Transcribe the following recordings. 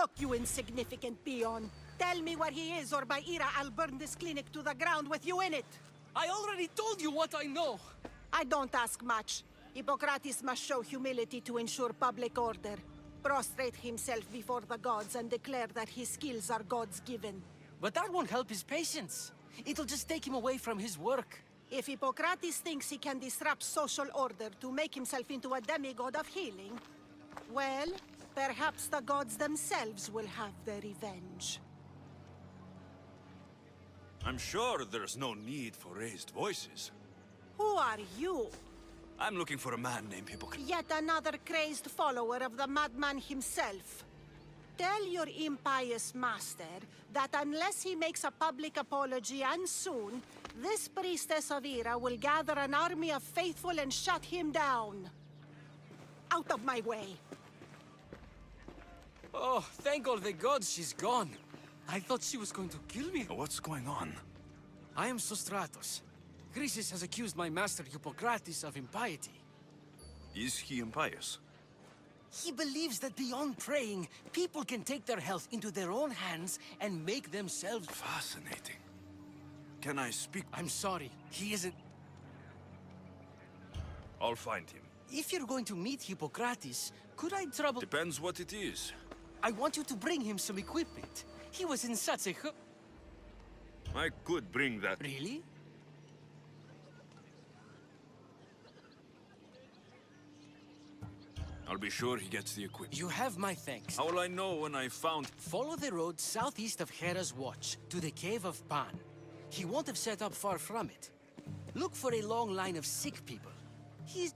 Look, you insignificant peon. Tell me where he is, or by Ira, I'll burn this clinic to the ground with you in it. I already told you what I know. I don't ask much. Hippocrates must show humility to ensure public order. Prostrate himself before the gods and declare that his skills are gods given. But that won't help his patients. It'll just take him away from his work. If Hippocrates thinks he can disrupt social order to make himself into a demigod of healing, well, perhaps the gods themselves will have their revenge. I'm sure there's no need for raised voices. Who are you? I'm looking for a man named Hipokrates. Yet another crazed follower of the madman himself. Tell your impious master that unless he makes a public apology, and soon, this priestess of Ira will gather an army of faithful and shut him down. Out of my way. Oh, thank all the gods she's gone. I thought she was going to kill me. What's going on? I am Sostratos. Chrysis has accused my master Hippocrates of impiety. Is he impious? He believes that beyond praying, people can take their health into their own hands and make themselves... Fascinating. Can I speak? I'm sorry, he isn't... I'll find him. If you're going to meet Hippocrates, could I trouble... Depends what it is. I want you to bring him some equipment. He was in such a... I could bring that. Really? I'll be sure he gets the equipment. You have my thanks. How will I know when I found... Follow the road southeast of Hera's Watch to the Cave of Pan. He won't have set up far from it. Look for a long line of sick people. He's...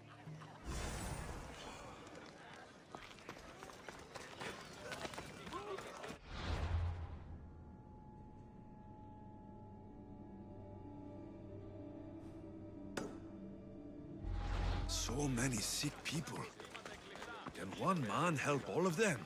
So many sick people. Can one man help all of them?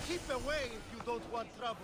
Keep away if you don't want trouble.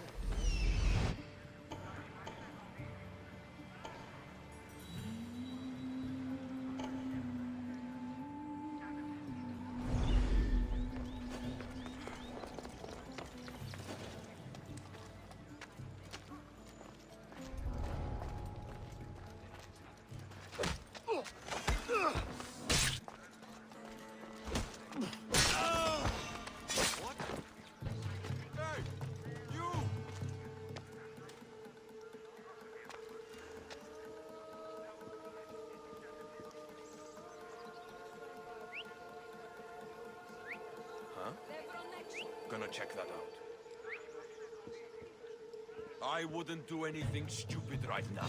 Gonna check that out. I wouldn't do anything stupid right now.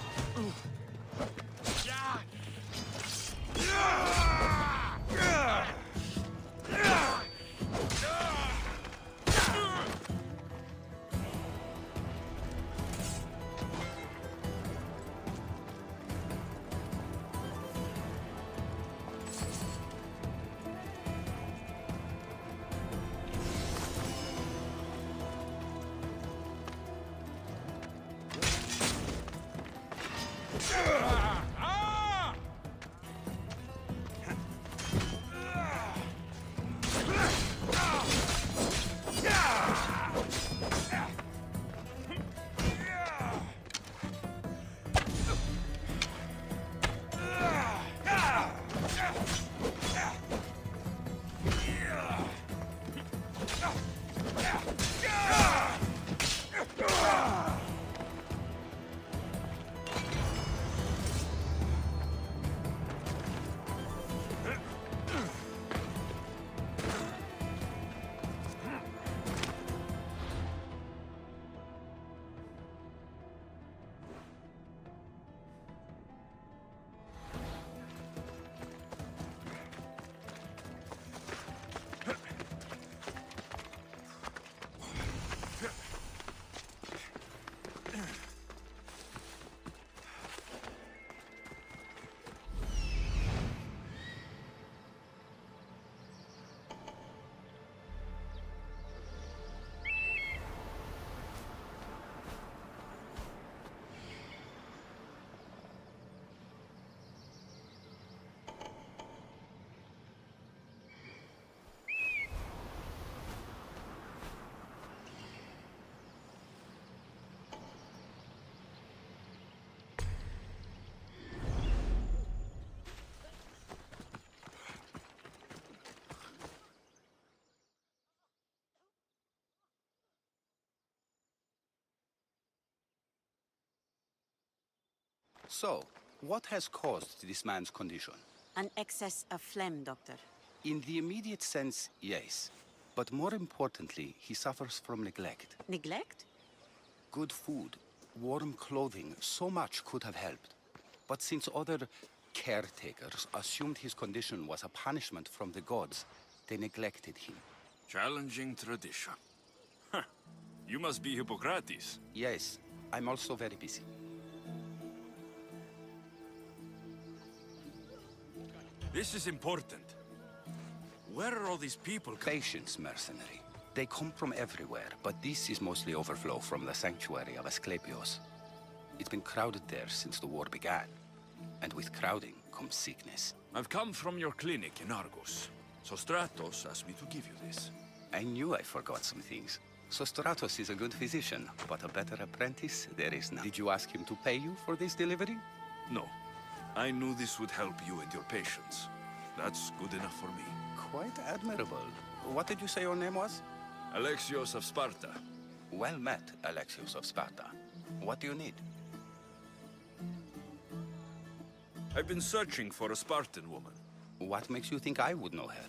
So, what has caused this man's condition? An excess of phlegm, Doctor. In the immediate sense, yes. But more importantly, he suffers from neglect. Neglect? Good food, warm clothing, so much could have helped. But since other caretakers assumed his condition was a punishment from the gods, they neglected him. Challenging tradition. Huh. You must be Hippokrates. Yes, I'm also very busy. This is important. Where are all these people Patience, mercenary. They come from everywhere, but this is mostly overflow from the sanctuary of Asclepios. It's been crowded there since the war began. And with crowding comes sickness. I've come from your clinic in Argos. So Stratos asked me to give you this. I knew I forgot some things. Sostratos is a good physician, but a better apprentice there is none. Did you ask him to pay you for this delivery? No. I knew this would help you and your patients. That's good enough for me. Quite admirable. What did you say your name was? Alexios of Sparta. Well met, Alexios of Sparta. What do you need? I've been searching for a Spartan woman. What makes you think I would know her?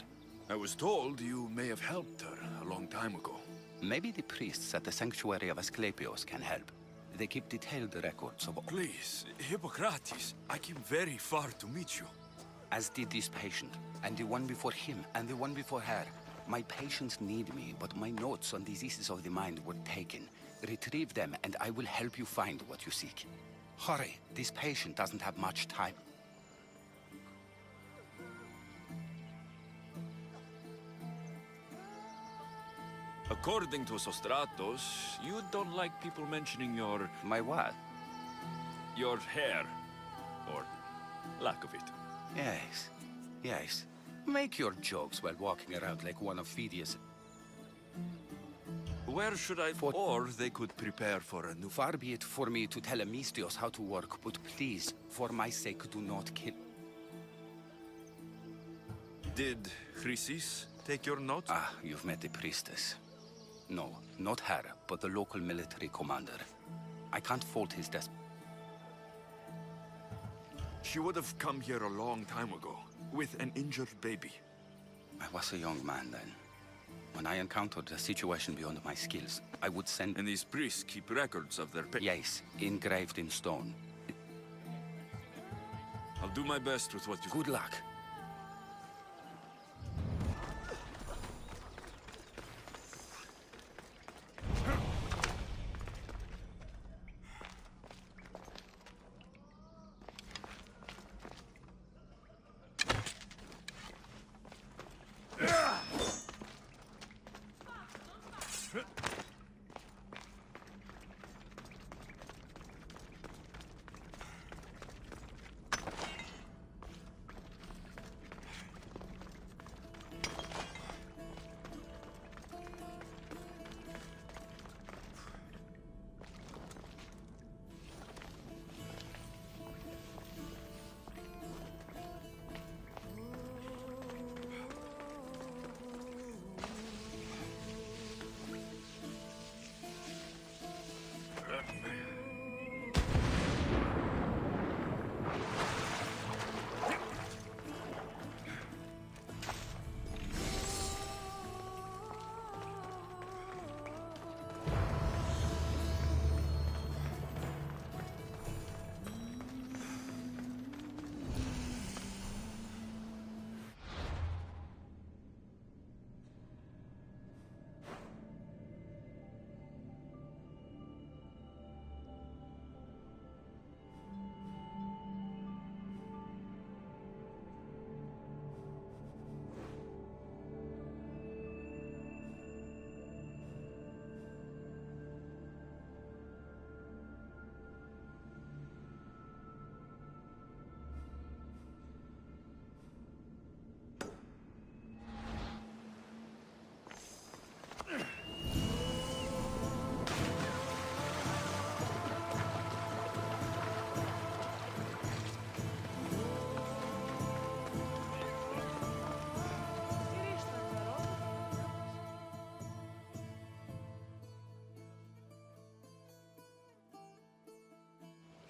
I was told you may have helped her a long time ago. Maybe the priests at the sanctuary of Asclepios can help. They keep detailed records of... Please, Hippokrates, I came very far to meet you. As did this patient, and the one before him, and the one before her. My patients need me, but my notes on diseases of the mind were taken. Retrieve them, and I will help you find what you seek. Hurry, this patient doesn't have much time. According to Sostratos, you don't like people mentioning your... My what? your hair. Or lack of it. Yes, yes. Make your jokes while walking around like one of Phidias. Where should I... Or they could prepare for a new... Far be it for me to tell Amistios how to work, but please, for my sake, do not kill... Did Chrysis take your note? Ah, you've met the priestess. No, not her, but the local military commander. I can't fault his She would have come here a long time ago, with an injured baby. I was a young man then. When I encountered a situation beyond my skills, I would send... And these priests keep records of their... Yes, engraved in stone. I'll do my best with what you... Good luck.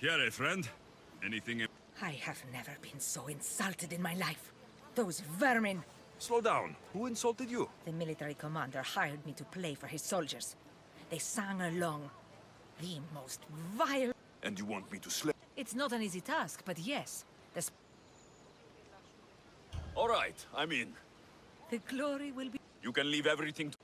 Here, friend. Anything... I have never been so insulted in my life. Those vermin! Slow down. Who insulted you? The military commander hired me to play for his soldiers. They sang along. The most vile... And you want me to slay... It's not an easy task, but yes. All right, I'm in. The glory will be... You can leave everything to...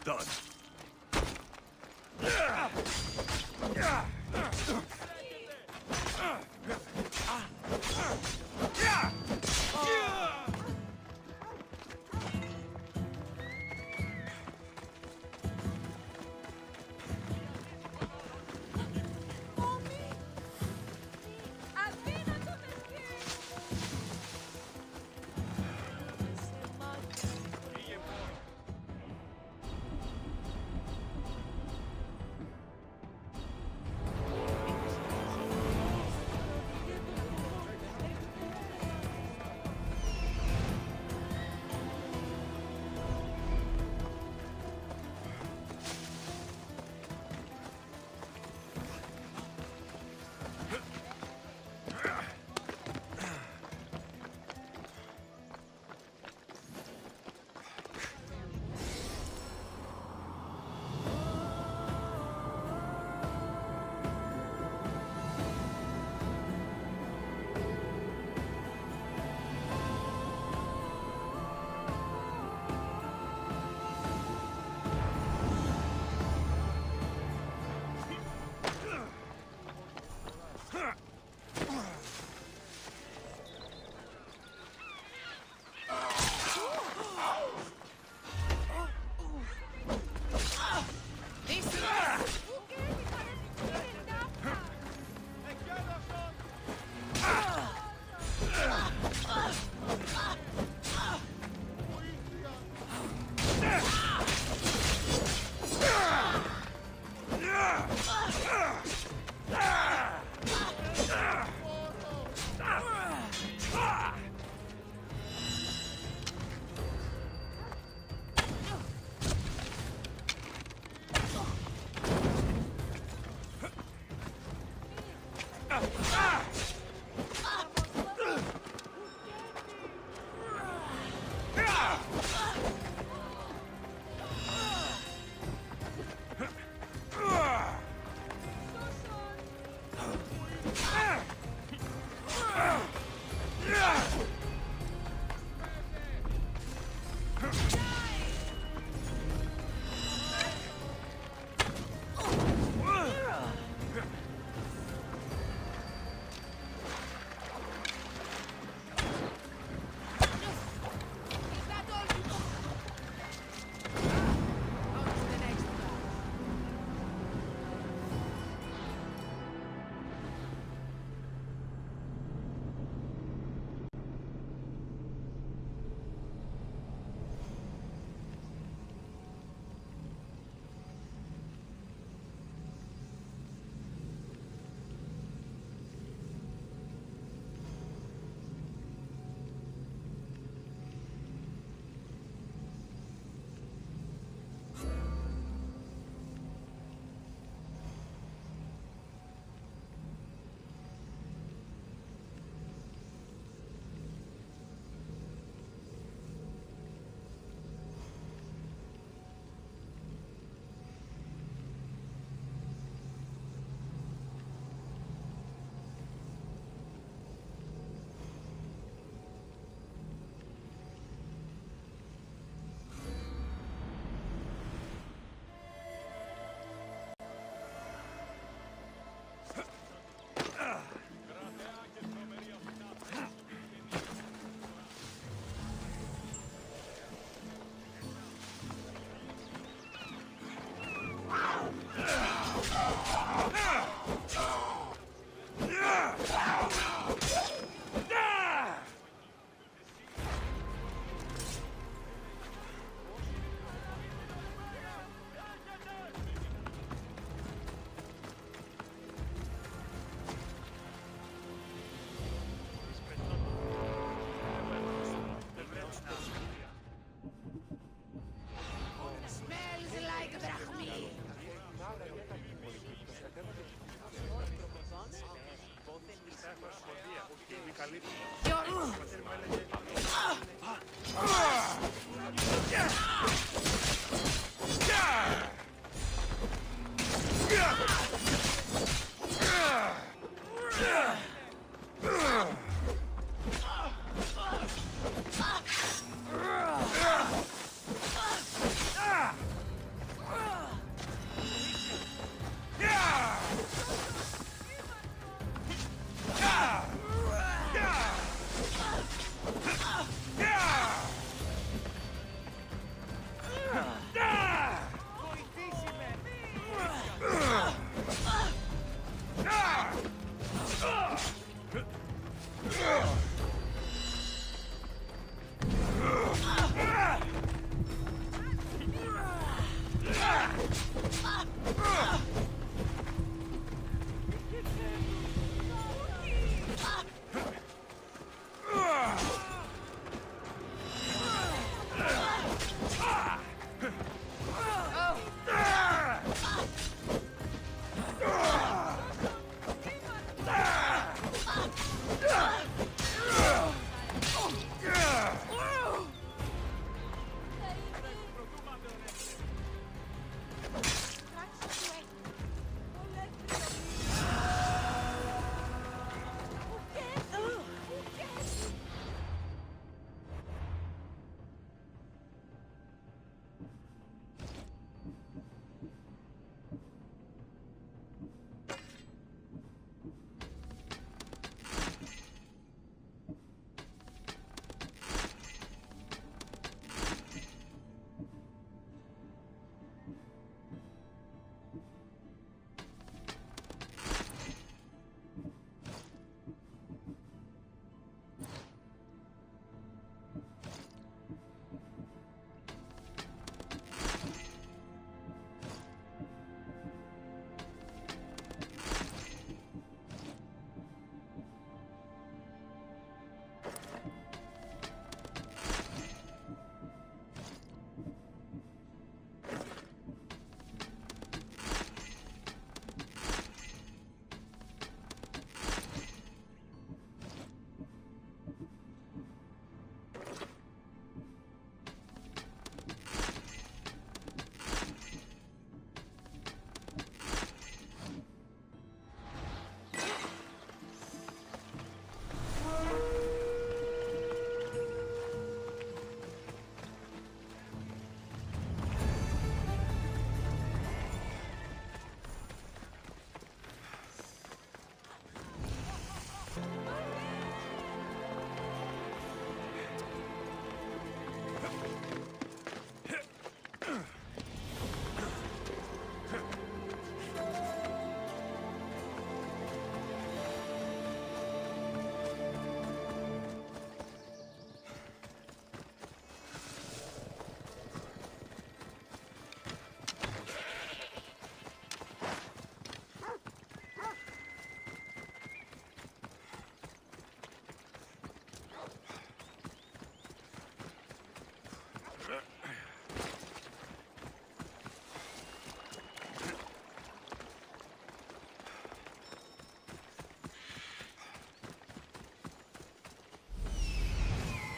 Done.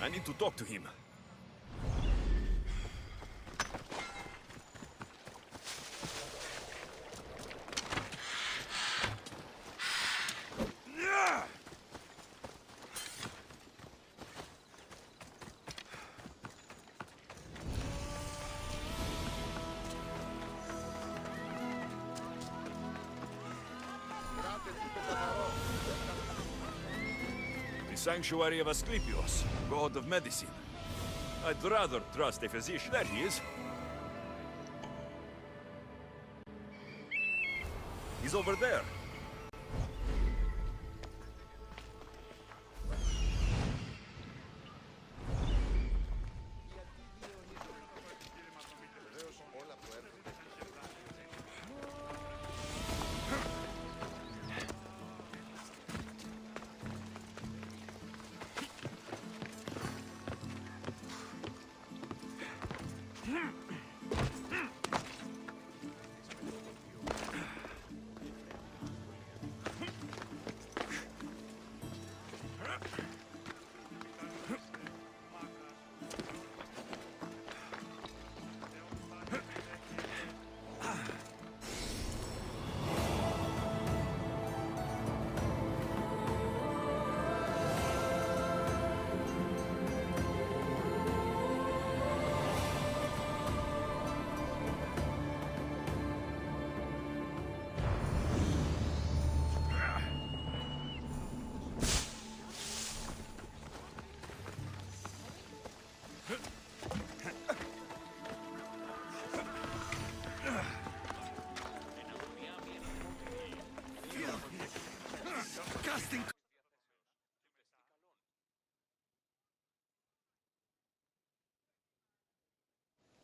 I need to talk to him. The sanctuary of Asclepios, god of medicine. I'd rather trust a physician. There he is. He's over there.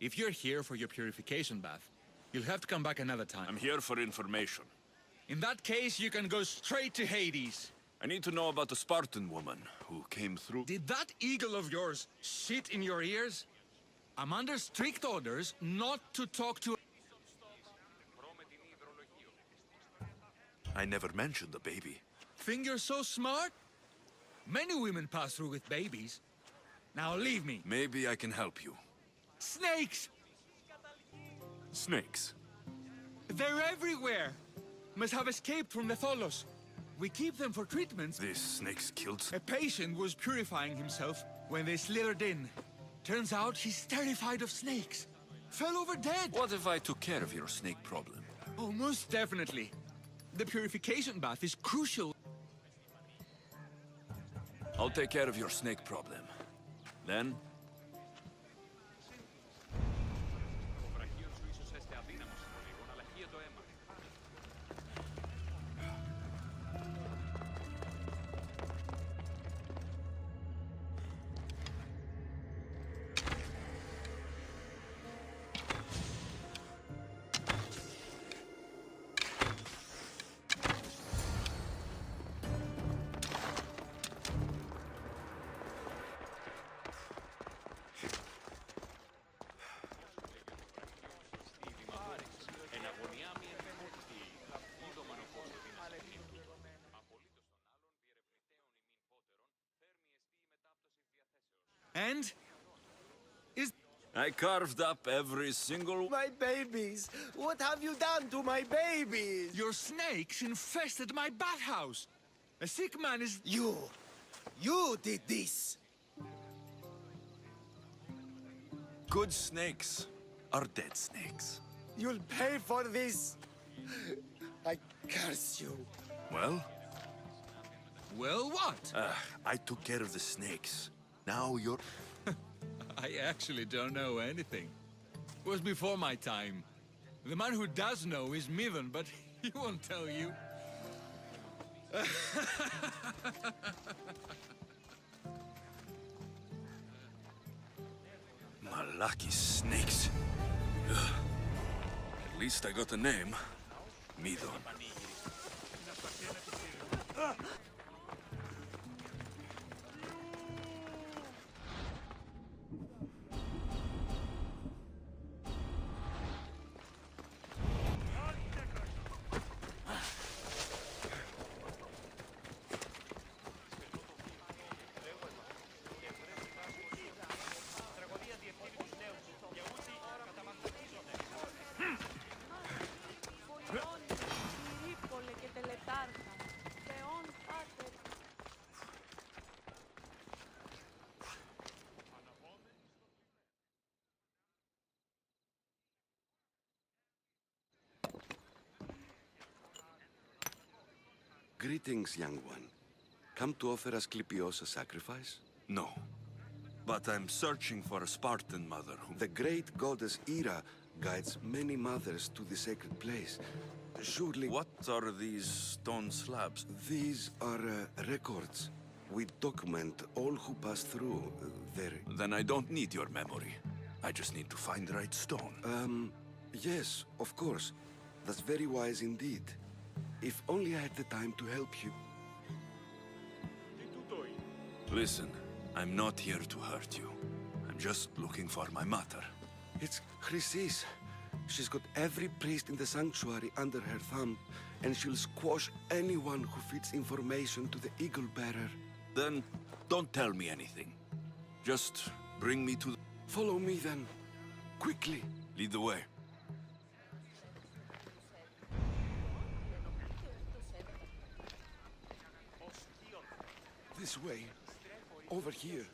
If you're here for your purification bath, you'll have to come back another time. I'm here for information. In that case, you can go straight to Hades. I need to know about the Spartan woman who came through. Did that eagle of yours shit in your ears? I'm under strict orders not to talk to... I never mentioned the baby. Think you're so smart? Many women pass through with babies. Now leave me. Maybe I can help you. Snakes! Snakes. They're everywhere! Must have escaped from the Tholos. We keep them for treatments. These snakes killed... A patient was purifying himself when they slithered in. Turns out he's terrified of snakes. Fell over dead. What if I took care of your snake problem? Oh, most definitely. The purification bath is crucial. I'll take care of your snake problem. Then, And? I carved up every single... My babies! What have you done to my babies? Your snakes infested my bathhouse. A sick man is... You did this! Good snakes are dead snakes. You'll pay for this! I curse you. Well, Well, what? I took care of the snakes. Now you're... I actually don't know anything. It was before my time. The man who does know is Mivan, but he won't tell you. Malaki snakes. Ugh. At least I got a name. Midon. Greetings, young one. Come to offer Asclepios a sacrifice? No. But I'm searching for a Spartan mother who... The great goddess Hera guides many mothers to the sacred place. Surely... What are these stone slabs? These are records. We document all who pass through there. Then I don't need your memory. I just need to find the right stone. Yes, of course. That's very wise indeed. If only I had the time to help you. Listen, I'm not here to hurt you. I'm just looking for my mother. It's Chrysis. She's got every priest in the sanctuary under her thumb, and she'll squash anyone who feeds information to the Eagle Bearer. Then don't tell me anything. Just bring me to the... Follow me then. Quickly. Lead the way. This way. Over here.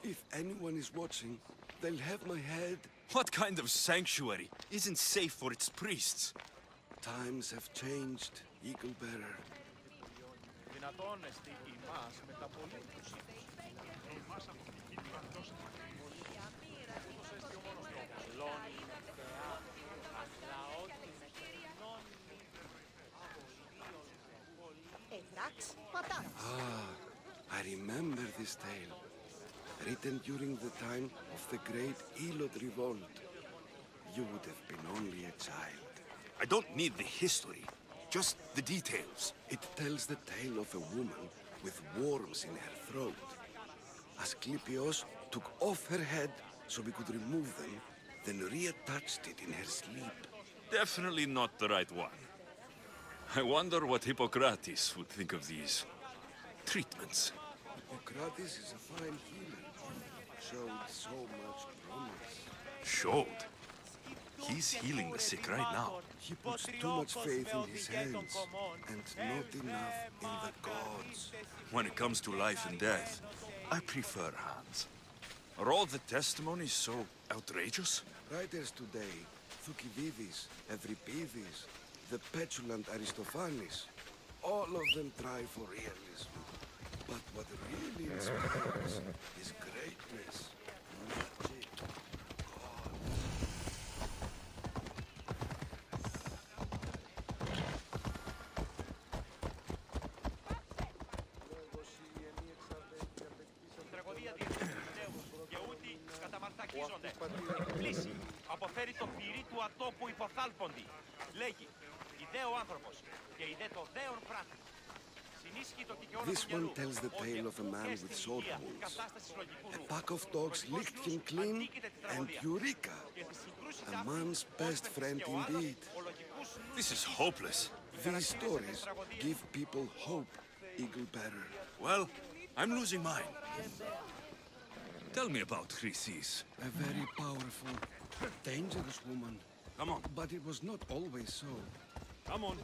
If anyone is watching, they'll have my head. What kind of sanctuary isn't safe for its priests? Times have changed, Eagle Bearer. I remember this tale. Written during the time of the great Elot revolt. You would have been only a child. I don't need the history, just the details. It tells the tale of a woman with worms in her throat. Asclepios took off her head so we could remove them, then reattached it in her sleep. Definitely not the right one. I wonder what Hipokrates would think of these treatments. Hippocrates is a fine healer. Showed so much promise. Showed? He's healing the sick right now. He puts too much faith in his hands, and not enough in the gods. When it comes to life and death, I prefer hands. Are all the testimonies so outrageous? Writers today, Thucydides, Euripides, the petulant Aristophanes, all of them try for realism. But what really inspires is greatness, magic, God. Πλήση. Αποφέρει το πυρί του ατόπου υποθάλποντι. Λέγει, ιδέο άνθρωπος και ιδέ το δέον πράττει. This one tells the tale of a man with sword wounds. A pack of dogs licked him clean, and Eureka! A man's best friend indeed. This is hopeless. These stories give people hope, Eagle Bearer. Well, I'm losing mine. Tell me about Chrysis. A very powerful, dangerous woman. Come on. But it was not always so. Come on.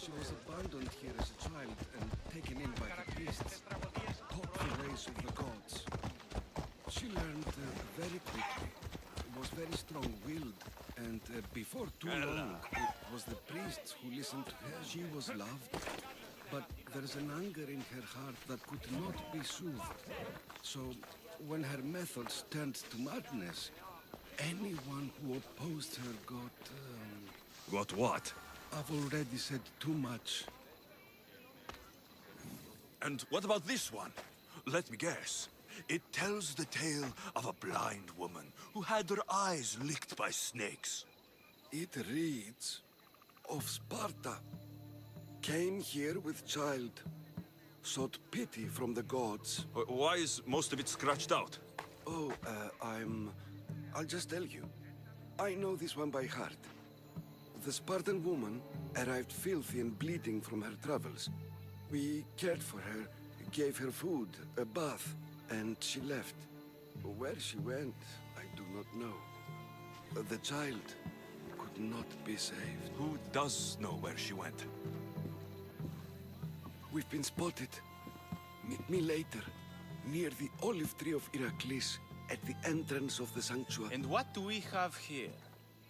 She was abandoned here as a child and taken in by the priests, taught the ways of the gods. She learned very quickly, was very strong-willed, and before too long, it was the priests who listened to her. She was loved, but there's an anger in her heart that could not be soothed. So, when her methods turned to madness, anyone who opposed her got... Got what? I've already said too much. And what about this one? Let me guess. It tells the tale of a blind woman who had her eyes licked by snakes. It reads of Sparta. Came here with child. Sought pity from the gods. Why is most of it scratched out? Oh, I'll just tell you. I know this one by heart. The Spartan woman arrived filthy and bleeding from her travels. We cared for her, gave her food, a bath, and she left. Where she went, I do not know. The child could not be saved. Who does know where she went? We've been spotted. Meet me later, near the olive tree of Heracles, at the entrance of the sanctuary. And what do we have here?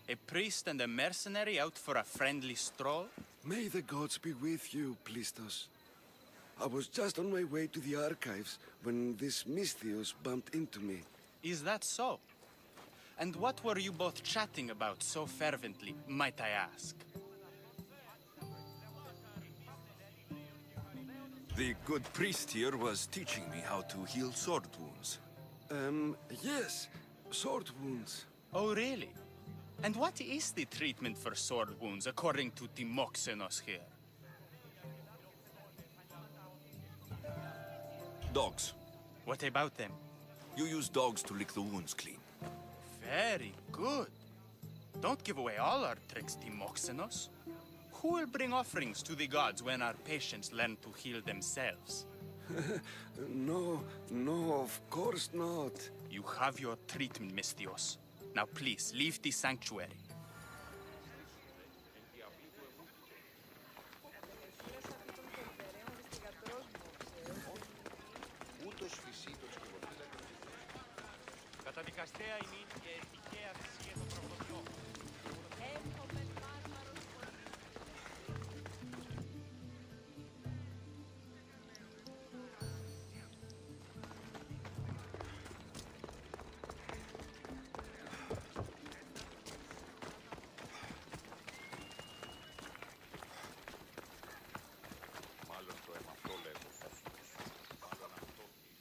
A priest and a mercenary out for a friendly stroll? May the gods be with you, Plistos. I was just on my way to the archives when this Misthios bumped into me. Is that so? And what were you both chatting about so fervently, might I ask? The good priest here was teaching me how to heal sword wounds. Yes. Sword wounds. Oh, really? And what is the treatment for sword wounds, according to Timoxenos here? Dogs. What about them? You use dogs to lick the wounds clean. Very good. Don't give away all our tricks, Timoxenos. Who will bring offerings to the gods when our patients learn to heal themselves? No, of course not. You have your treatment, Misthios. Now please, leave the sanctuary. Καταδικαστέα ημίν και τυχαία θυσία των προδοτιών. Μάλλον το αίμα αυτό λέγω. Μάλλον αυτό λέγω.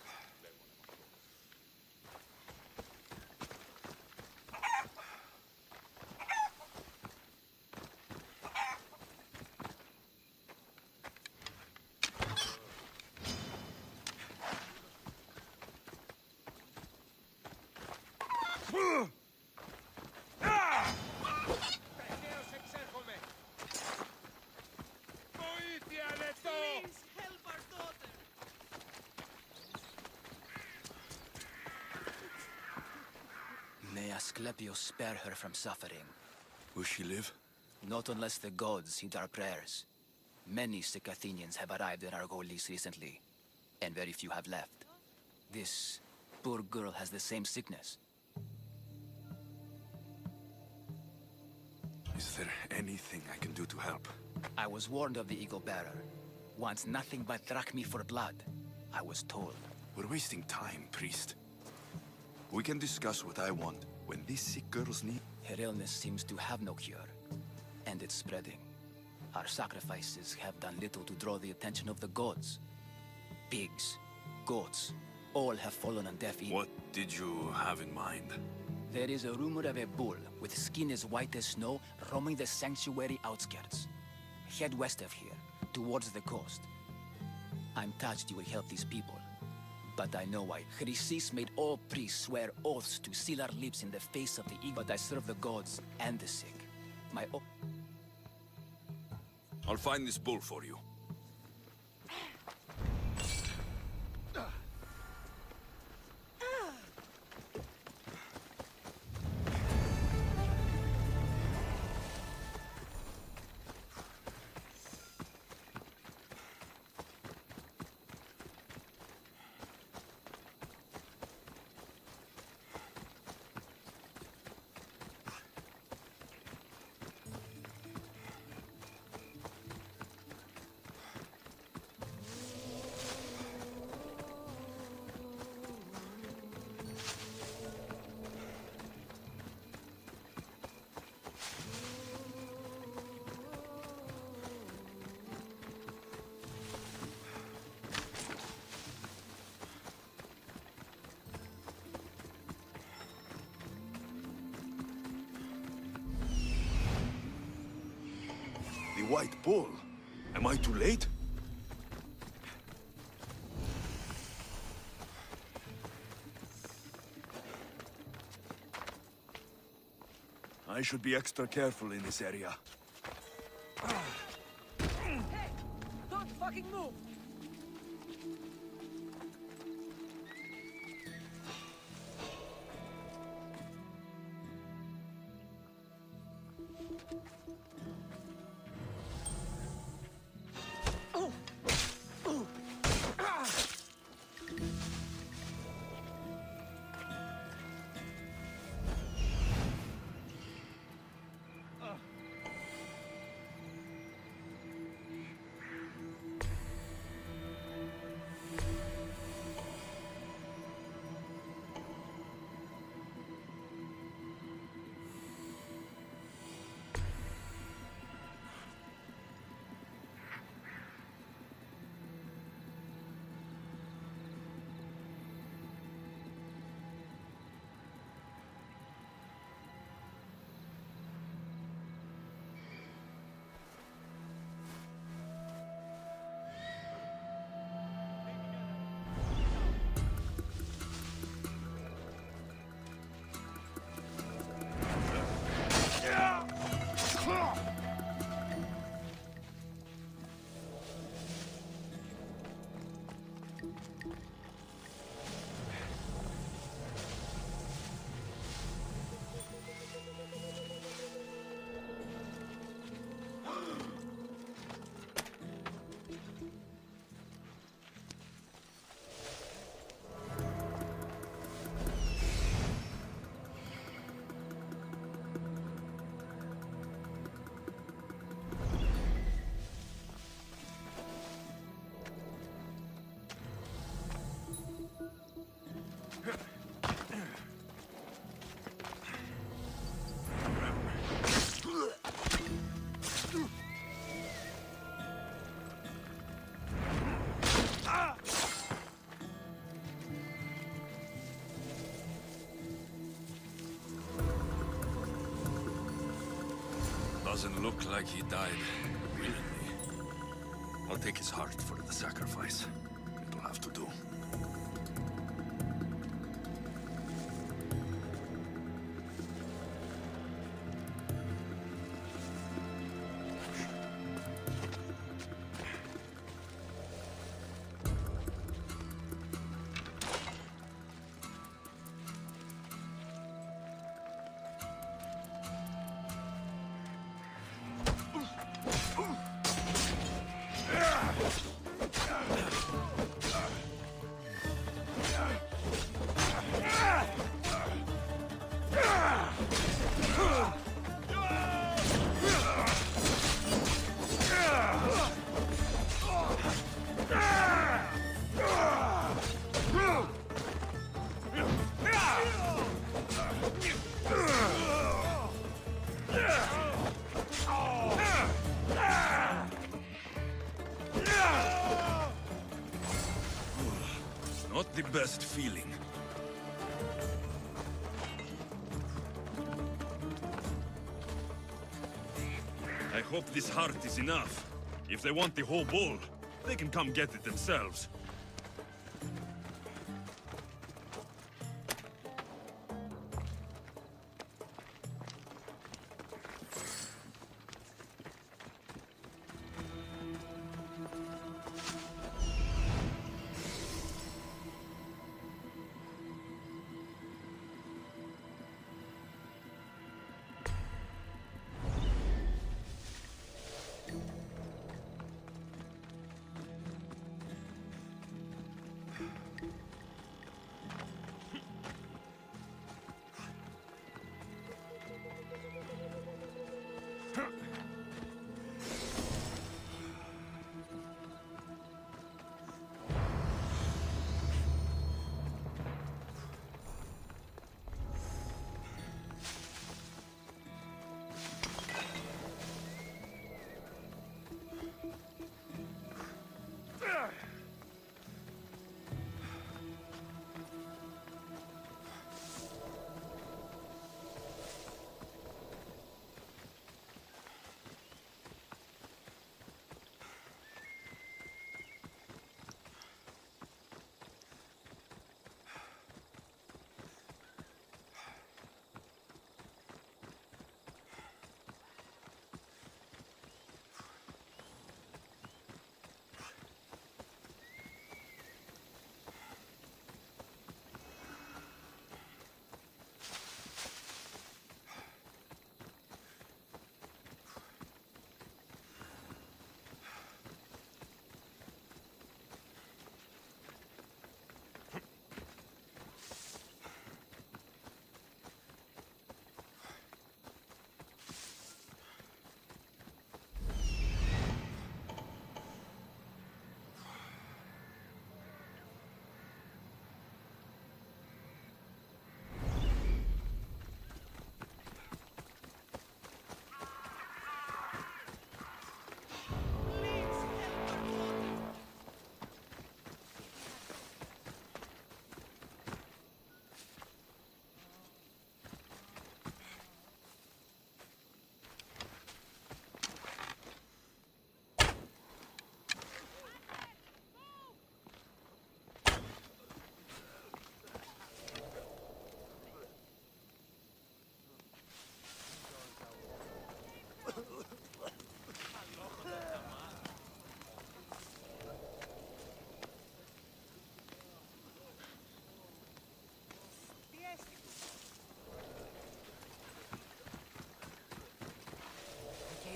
Ταχαίως εξέρχομαι! Βοήθεια, λεπτό! Please, help our daughter! May Asclepius spare her from suffering. Will she live? Not unless the gods heed our prayers. Many sick Athenians have arrived in Argolis recently, and very few have left. This poor girl has the same sickness. Is there anything I can do to help? I was warned of the Eagle Bearer. Wants nothing but drachmi for blood. I was told. We're wasting time, priest. We can discuss what I want when these sick girls need. Her illness seems to have no cure, and it's spreading. Our sacrifices have done little to draw the attention of the gods. Pigs, goats, all have fallen on deaf ears. What did you have in mind? There is a rumor of a bull with skin as white as snow roaming the sanctuary outskirts. Head west of here, towards the coast. I'm touched you will help these people. But I know why. Chrysis made all priests swear oaths to seal our lips in the face of the eagle. But I serve the gods and the sick. My oath. I'll find this bull for you. The White Bull? Am I too late? I should be extra careful in this area. Hey! Don't fucking move! Doesn't look like he died willingly. I'll take his heart for the sacrifice. It'll have to do. Not the best feeling. I hope this heart is enough. If they want the whole bull, they can come get it themselves.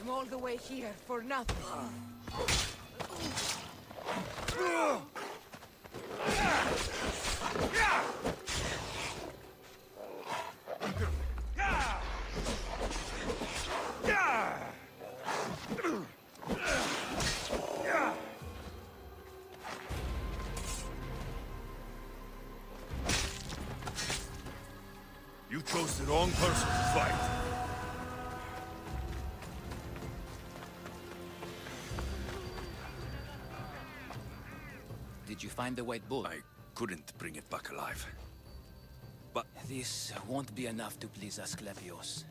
All the way here for nothing. You chose the wrong person to fight. Did you find the white bull? I couldn't bring it back alive. This won't be enough to please Asclepios.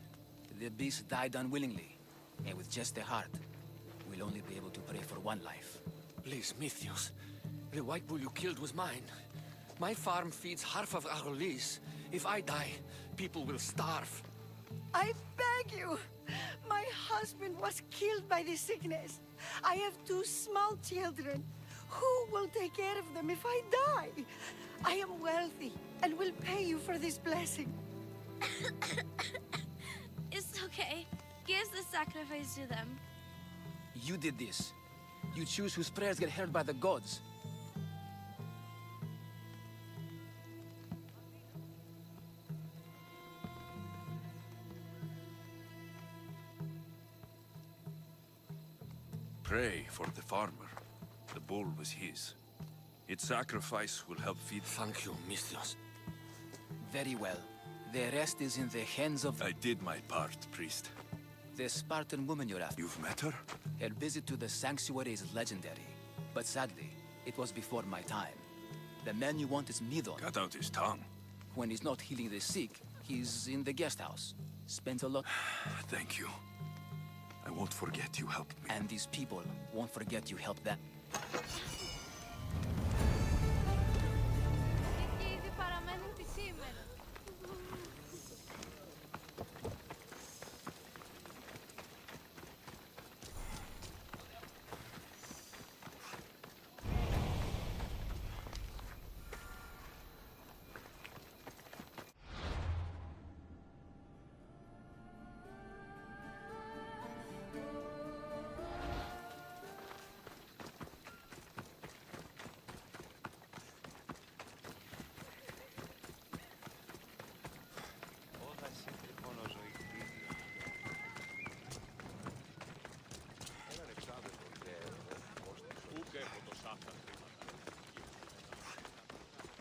The beast died unwillingly. And with just a heart, we'll only be able to pray for one life. Please, Mythios. The white bull you killed was mine. My farm feeds half of our lease. If I die, people will starve. I beg you! My husband was killed by this sickness. I have 2 small children. Who will take care of them if I die? I am wealthy and will pay you for this blessing. It's okay. Give the sacrifice to them. You did this. You choose whose prayers get heard by the gods. Pray for the farmer. The bull was his. Its sacrifice will help feed... Thank you, Mythios. Very well. The rest is in the hands of... I did my part, priest. The Spartan woman you're after. You've met her? Her visit to the sanctuary is legendary. But sadly, it was before my time. The man you want is Midon. Cut out his tongue. When he's not healing the sick, he's in the guest house. Spends a lot... Thank you. I won't forget you helped me. And these people won't forget you helped them. Και ήδη παραμένουν τη σήμερα.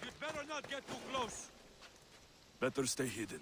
You'd better not get too close. Better stay hidden.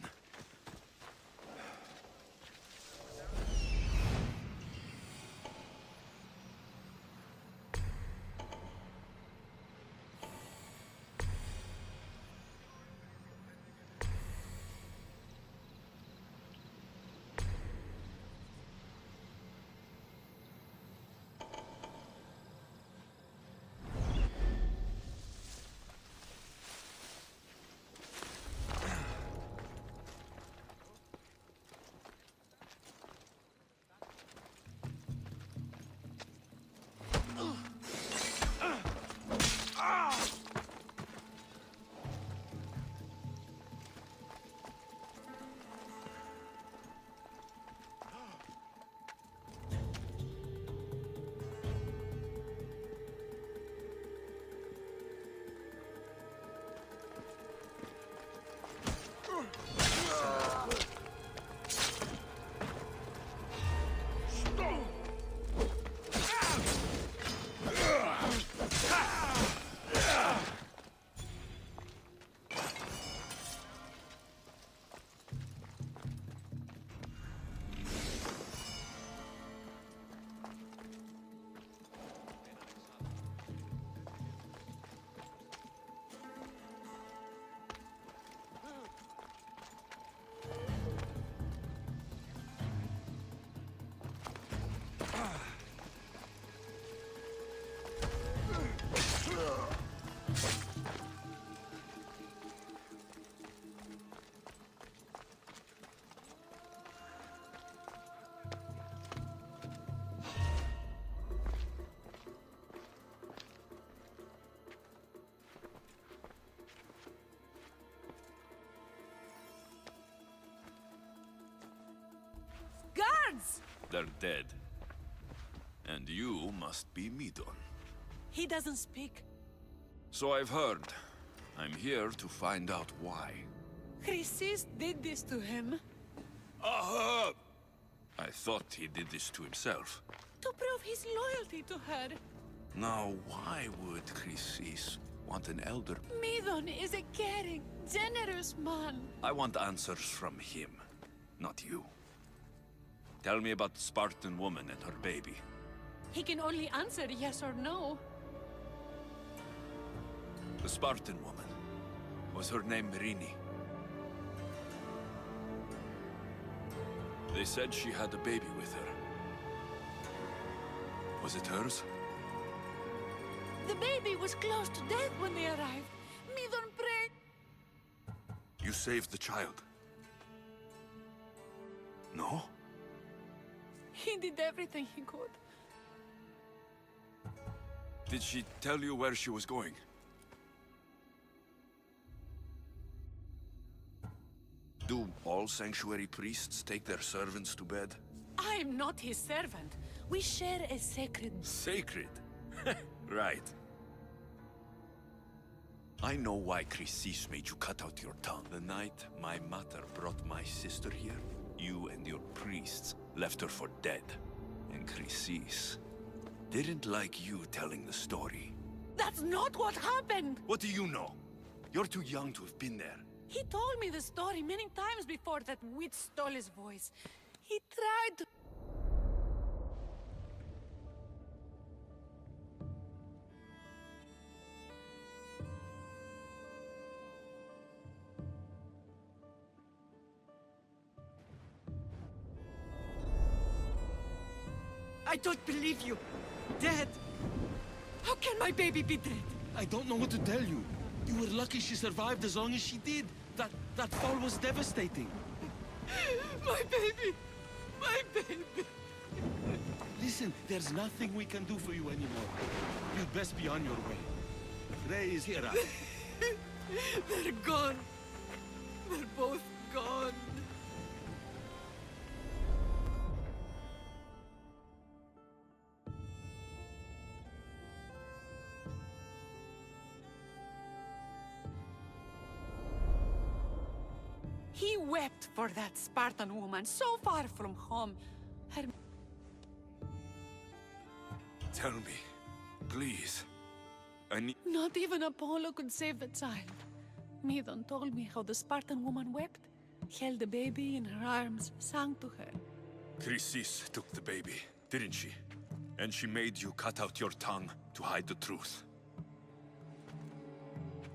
Guards! They're dead. And you must be Midon. He doesn't speak. So I've heard. I'm here to find out why. Chrysis did this to him. Aha! I thought he did this to himself. To prove his loyalty to her. Now, why would Chrysis want an elder? Midon is a caring, generous man. I want answers from him, not you. Tell me about the Spartan woman and her baby. He can only answer yes or no. The Spartan woman. Was her name Rini? They said she had a baby with her. Was it hers? The baby was close to death when they arrived. Midon prayed. You saved the child. No? He did everything he could. Did she tell you where she was going? Do all sanctuary priests take their servants to bed? I am not his servant. We share a sacred... Sacred? Right. I know why Chrysis made you cut out your tongue. The night my mother brought my sister here, you and your priests left her for dead. And Chrysis didn't like you telling the story. That's not what happened! What do you know? You're too young to have been there. He told me the story many times before that witch stole his voice. He tried to... I don't believe you. Dead. How can my baby be dead? I don't know what to tell you. You were lucky she survived as long as she did. That fall was devastating. My baby! My baby! Listen, there's nothing we can do for you anymore. You'd best be on your way. Ray is here. They're gone. They're both gone. He wept for that Spartan woman so far from home. Her... Tell me, please. I need... Not even Apollo could save the child. Midon told me how the Spartan woman wept, held the baby in her arms, sang to her. Chrysis took the baby, didn't she? And she made you cut out your tongue to hide the truth.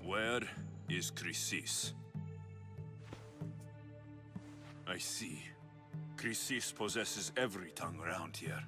Where is Chrysis? I see. Chrysis possesses every tongue around here.